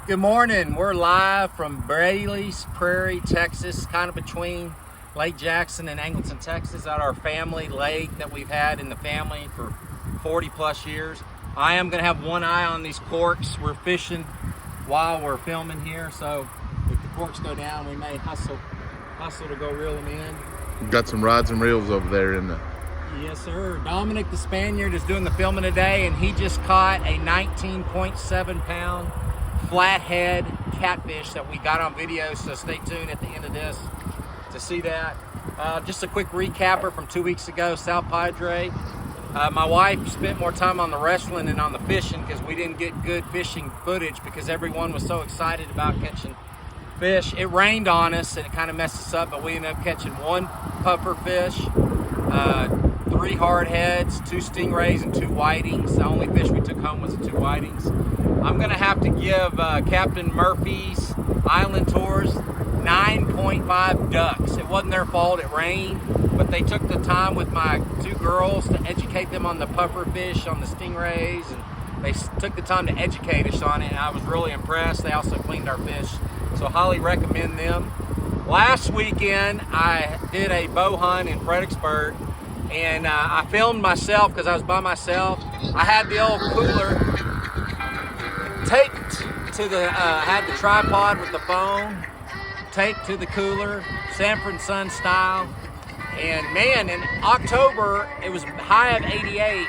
Good morning. We're live from Bailey's Prairie, Texas, kind of between Lake Jackson and Angleton, Texas, at our family lake that we've had in the family for 40 plus years. I am going to have one eye on these corks. We're fishing while we're filming here, so if the corks go down, we may hustle to go reel them in. Got some rods and reels over there in the... Yes, sir. Dominic the Spaniard is doing the filming today, and he just caught a 19.7 pound flathead catfish that we got on video, so stay tuned at the end of this to see that. Just a quick recapper from 2 weeks ago, South Padre. My wife spent more time on the wrestling than on the fishing because we didn't get good fishing footage because everyone was so excited about catching fish. It rained on us and it kind of messed us up, but we ended up catching one puffer fish, 3 hardheads, 2 stingrays, and 2 whitings. The only fish we took home was the 2 whitings. I'm gonna have to give Captain Murphy's Island Tours 9.5 ducks. It wasn't their fault, it rained, but they took the time with my 2 girls to educate them on the puffer fish, on the stingrays, and they took the time to educate us on it, and I was really impressed. They also cleaned our fish, so highly recommend them. Last weekend, I did a bow hunt in Fredericksburg, and I filmed myself because I was by myself. I had the old cooler taped to the, had the tripod with the phone taped to the cooler, Sanford and Son style. And man, in October, it was high of 88.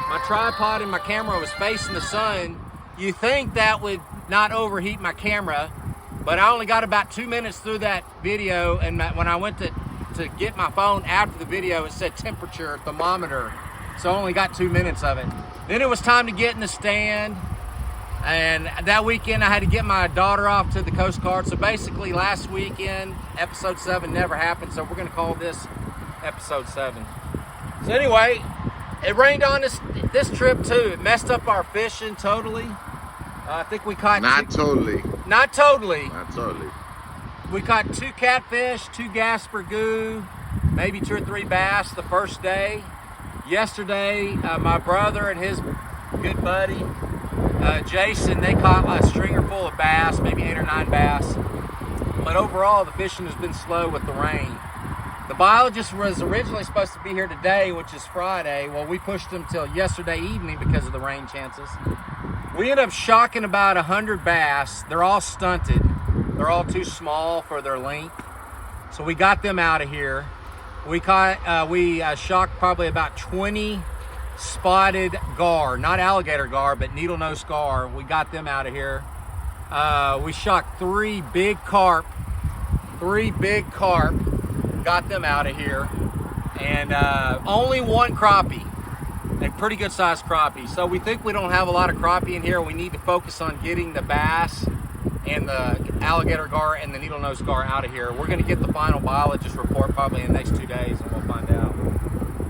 My tripod and my camera was facing the sun. You think that would not overheat my camera, but I only got about 2 minutes through that video, and when I went to get my phone after the video, it said temperature thermometer, so I only got 2 minutes of it. Then it was time to get in the stand, and that weekend I had to get my daughter off to the Coast Guard. So basically last weekend, episode 7 never happened, so we're gonna call this episode 7. So anyway, it rained on this trip too. It messed up our fishing totally. I think we caught Not totally. We caught 2 catfish, 2 Gasper goo, maybe 2 or 3 bass the first day. Yesterday, my brother and his good buddy, Jason, they caught a stringer full of bass, maybe 8 or 9 bass. But overall, the fishing has been slow with the rain. The Biologist was originally supposed to be here today, which is Friday. Well, we pushed them till yesterday evening because of the rain chances. We ended up shocking about 100 bass. They're all stunted. They're all too small for their length. So we got them out of here. We shocked probably about 20 spotted gar, not alligator gar, but needle-nose gar. We got them out of here. We shocked 3 big carp, got them out of here. And only 1 crappie, a pretty good sized crappie. So we think we don't have a lot of crappie in here. We need to focus on getting the bass and the alligator gar and the needle-nose gar out of here. We're gonna get the final Biologist report probably in the next 2 days, and we'll find out.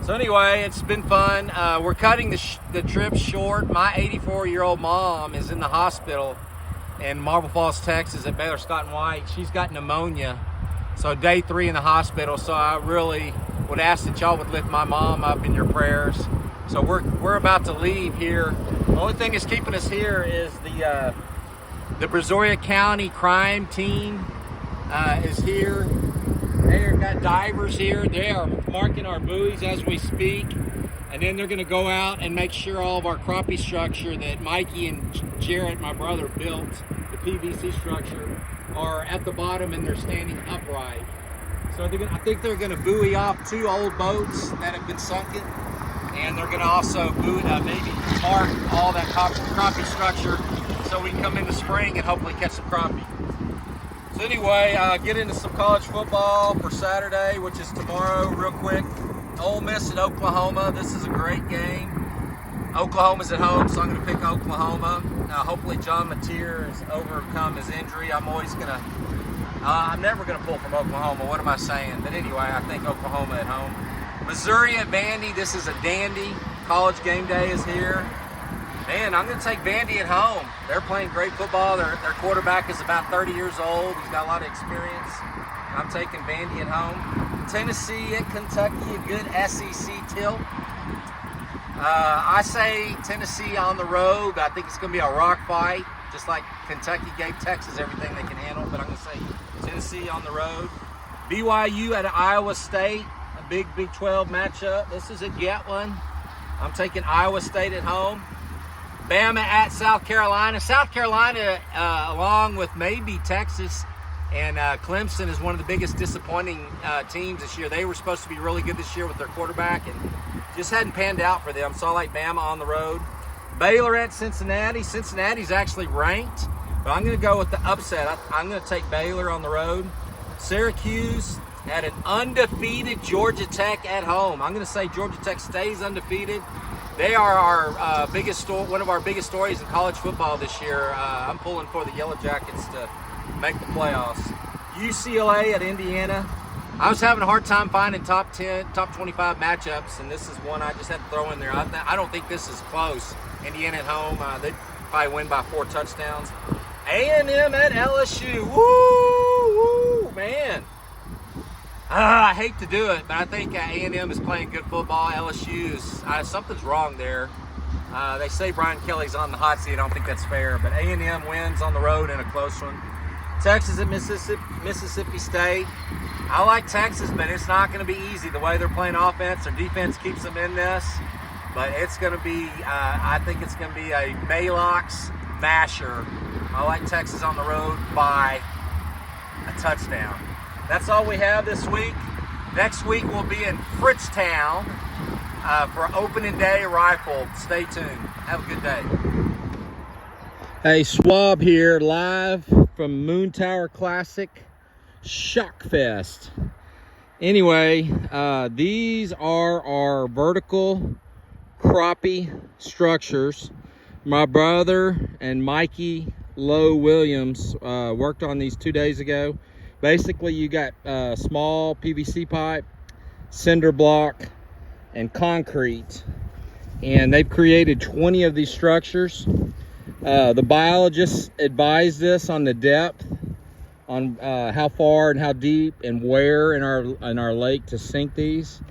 So anyway, it's been fun. We're cutting the trip short. My 84-year-old mom is in the hospital in Marble Falls, Texas at Baylor Scott and White. She's got pneumonia, so day 3 in the hospital. So I really would ask that y'all would lift my mom up in your prayers. So we're about to leave here. The only thing that's keeping us here is the Brazoria County crime team is here. They've got divers here. They are marking our buoys as we speak. And then they're gonna go out and make sure all of our crappie structure that Mikey and Jarrett, my brother, built, the PVC structure, are at the bottom and they're standing upright. So I think they're gonna buoy off 2 old boats that have been sunken. And they're gonna also buoy, maybe mark all that crappie structure so we can come in the spring and hopefully catch some crappie. So anyway, get into some college football for Saturday, which is tomorrow, real quick. Ole Miss at Oklahoma. This is a great game. Oklahoma's at home, so I'm going to pick Oklahoma. Hopefully John Mateer has overcome his injury. I'm never going to pull from Oklahoma. What am I saying? But anyway, I think Oklahoma at home. Missouri at Vandy. This is a dandy. College game day is here. Man, I'm going to take Vandy at home. They're playing great football. Their quarterback is about 30 years old. He's got a lot of experience. I'm taking Vandy at home. Tennessee at Kentucky, a good SEC tilt. I say Tennessee on the road. I think it's going to be a rock fight. just like Kentucky gave Texas everything they can handle. But I'm going to say Tennessee on the road. BYU at Iowa State, a big Big 12 matchup. This is a get one. I'm taking Iowa State at home. Bama at South Carolina. South Carolina, along with maybe Texas and Clemson, is one of the biggest disappointing teams this year. They were supposed to be really good this year with their quarterback, and just hadn't panned out for them. So I like Bama on the road. Baylor at Cincinnati. Cincinnati's actually ranked, but I'm going to go with the upset. I'm going to take Baylor on the road. Syracuse at an undefeated Georgia Tech at home. I'm going to say Georgia Tech stays undefeated. They are our one of our biggest stories in college football this year. I'm pulling for the Yellow Jackets to make the playoffs. UCLA at Indiana. I was having a hard time finding top 10, top 25 matchups, and this is one I just had to throw in there. I don't think this is close. Indiana at home, they'd probably win by 4 touchdowns. A&M at LSU. Woo, man. I hate to do it, but I think A&M is playing good football. LSU's something's wrong there. They say Brian Kelly's on the hot seat. I don't think that's fair, but A&M wins on the road in a close one. Texas at Mississippi State. I like Texas, but it's not going to be easy the way they're playing offense. Their defense keeps them in this, but it's going to be, I think it's going to be a Maylocks masher. I like Texas on the road by a touchdown. That's all we have this week. Next week we'll be in Fritztown for opening day rifle. Stay tuned. Have a good day. Hey, Swab here, live from Moontower Classic Shock Fest. Anyway, these are our vertical crappie structures. My brother and Mikey Lowe Williams worked on these 2 days ago. Basically, you got small PVC pipe, cinder block, and concrete. And they've created 20 of these structures. The biologists advised us on the depth, on how far and how deep and where in our lake to sink these.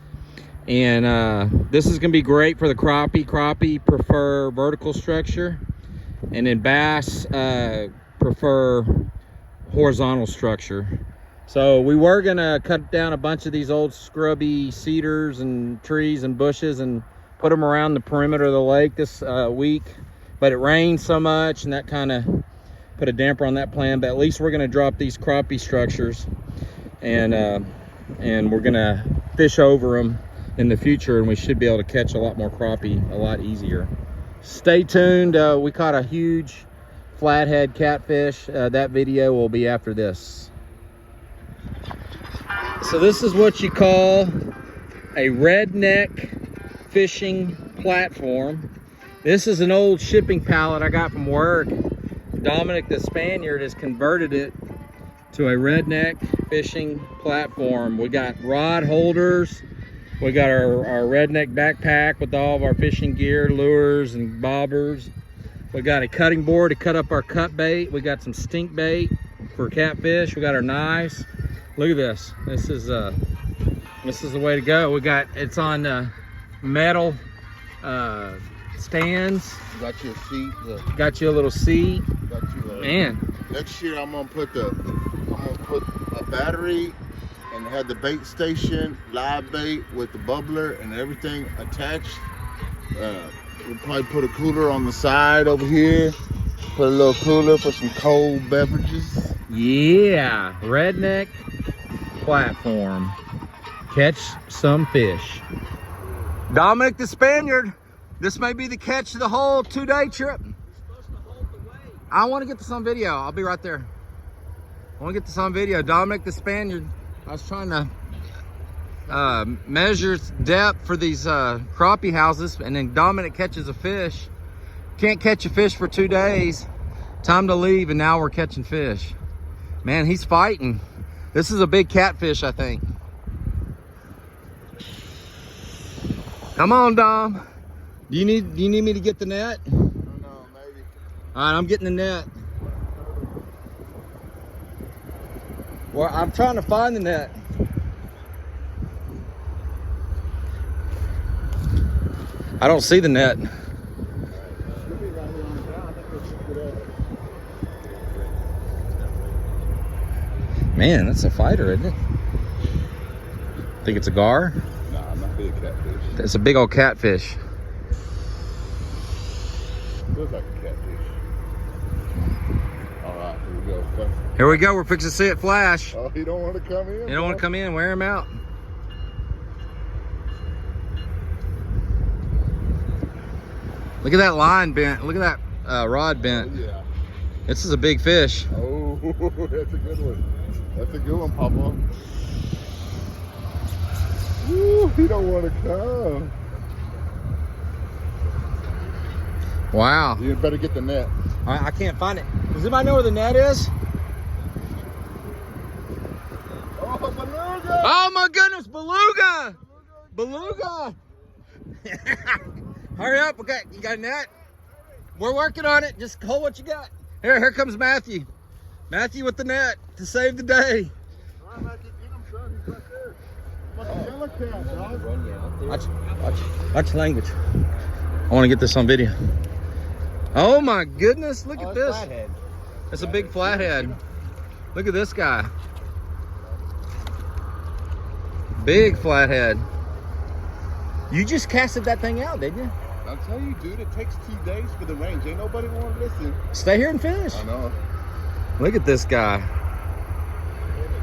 And this is going to be great for the crappie. Crappie prefer vertical structure, and then bass prefer horizontal structure. So we were gonna cut down a bunch of these old scrubby cedars and trees and bushes and put them around the perimeter of the lake this week, but it rained so much and that kind of put a damper on that plan. But at least we're gonna drop these crappie structures, and we're gonna fish over them in the future, and we should be able to catch a lot more crappie a lot easier. Stay tuned. We caught a huge flathead catfish. That video will be after this. So this is what you call a redneck fishing platform. This is an old shipping pallet I got from work. Dominic the Spaniard has converted it to a redneck fishing platform. We got rod holders. We got our redneck backpack with all of our fishing gear, lures and bobbers. We got a cutting board to cut up our cut bait. We got some stink bait for catfish. We got our knives. Look at this. This is the way to go. It's on metal stands. Got your seat. Got you a little seat. Got you Man. Next year I'm gonna put a battery and have the bait station, live bait with the bubbler and everything attached. We'll probably put a cooler on the side over here. Put a little cooler for some cold beverages. Yeah, redneck platform. Catch some fish. Dominic the Spaniard. This may be the catch of the whole 2-day trip. I want to get this on video. I'll be right there. I want to get this on video. Dominic the Spaniard. I was trying to measure depth for these crappie houses, and then Dominic catches a fish. Can't catch a fish for 2 days. Time to leave, and now we're catching fish. Man, he's fighting. This is a big catfish, I think. Come on, Dom. Do you need me to get the net? No, maybe. All right, I'm getting the net. Well, I'm trying to find the net. I don't see the net. Man, that's a fighter, isn't it? Think it's a gar? Nah, not be a catfish. It's a big old catfish. Looks like a catfish. All right, here we go. Here we go. We're fixing to see it flash. Oh, he don't want to come in. You don't want to come in. Wear him out. Look at that line bent. Look at that rod bent. Oh, yeah. This is a big fish. Oh, that's a good one. That's a good one, Papa. Woo, he don't want to come. Wow. You better get the net. I can't find it. Does anybody know where the net is? Oh, beluga! Oh my goodness, beluga! Beluga! Hurry up, okay, you got a net? We're working on it, just hold what you got. Here comes Matthew. Matthew with the net to save the day. All right, Matthew, get him, son. He's right there. Like a yellow cat, dog. Watch language. I want to get this on video. Oh my goodness, look at this. Flathead. It's a big flathead. Look at this guy. Big flathead. You just casted that thing out, didn't you? I'm telling you, dude, it takes 2 days for the range. Ain't nobody want to listen. Stay here and fish. I know. Look at this guy.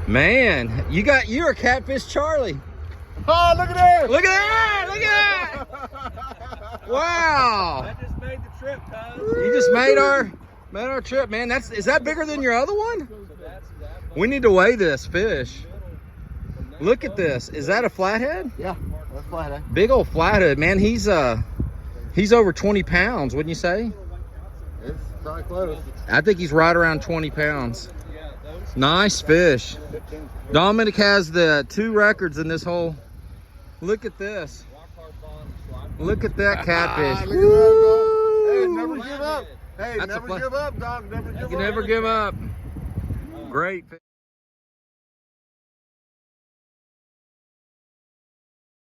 Man, you're a catfish Charlie. Oh, look at that! Look at that! Look at that! Wow! I just made the trip, cuz. You just made our trip, man. Is that bigger than your other one? We need to weigh this fish. Look at this. Is that a flathead? Yeah, that's flathead. Big old flathead, man. He's over 20 pounds, wouldn't you say? It's probably close. I think he's right around 20 pounds. Nice fish. Dominic has the 2 records in this hole. Look at this. Look at that catfish. Look at that, dog. Hey, never give up. Hey, That's never give up, dog. Never give up. You never give up. Great fish.